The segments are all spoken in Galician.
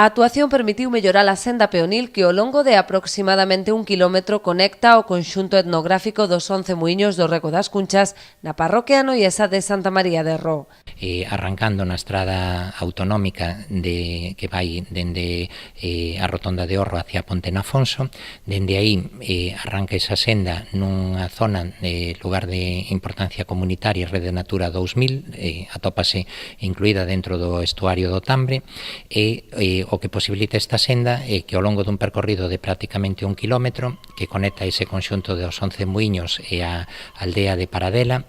A actuación permitiu mellorar a senda peonil que ao longo de aproximadamente 1 quilómetro conecta o conxunto etnográfico dos 11 muiños do Reco das Cunchas na parroquia noiesa de Santa María de Roo. Arrancando na estrada autonómica que vai dende a Rotonda de Orro hacia Ponte Nafonso, dende aí arranca esa senda nunha zona de lugar de importancia comunitaria Rede Natura 2000, atópase incluída dentro do estuario do Tambre, e o que posibilita esta senda é que ao longo dun percorrido de prácticamente 1 quilómetro que conecta ese conxunto dos 11 muiños e a aldea de Paradela,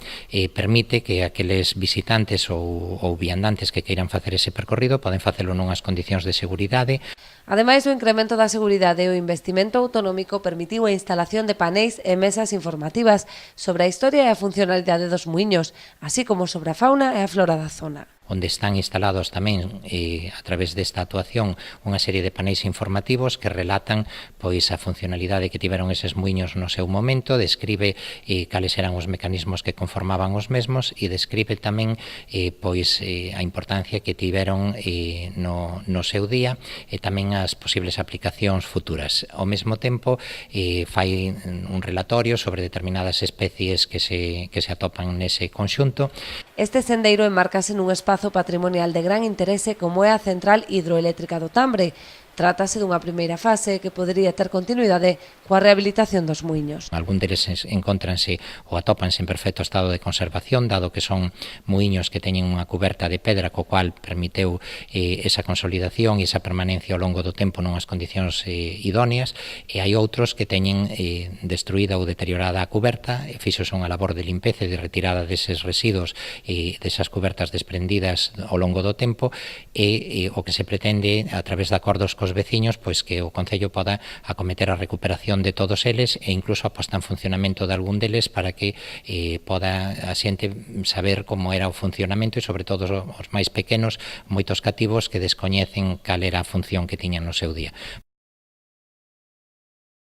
permite que aqueles visitantes ou viandantes que queiran facer ese percorrido poden facelo nunhas condicións de seguridade. Ademais do incremento da seguridade, o investimento autonómico permitiu a instalación de paneis e mesas informativas sobre a historia e a funcionalidade dos muiños, así como sobre a fauna e a flora da zona, onde están instalados tamén a través desta actuación unha serie de paneis informativos que relatan pois a funcionalidade que tiveron eses muiños no seu momento, describe cales eran os mecanismos que conformaban os mesmos e describe tamén pois a importancia que tiveron no seu día e tamén as posibles aplicacións futuras. Ao mesmo tempo fai un relatorio sobre determinadas especies que se atopan nese conxunto. Este sendeiro enmárcase nun espazo patrimonial de gran interese como é a central hidroeléctrica do Tambre. Trátase dunha primeira fase que podería ter continuidade coa rehabilitación dos muiños. Algún deles encóntranse ou atópanse en perfecto estado de conservación, dado que son muiños que teñen unha cuberta de pedra co cual permiteu esa consolidación e esa permanencia ao longo do tempo nunhas condicións idóneas, e hai outros que teñen destruída ou deteriorada a cuberta, e fixose unha labor de limpeza e de retirada deses residuos e desas cubertas desprendidas ao longo do tempo, e o que se pretende a través de acordos cos veciños, pois que o Concello poda acometer a recuperación de todos eles e incluso a posta en funcionamento de algún deles para que poda a xente saber como era o funcionamento e sobre todo os máis pequenos, moitos cativos que descoñecen cal era a función que tiñan no seu día.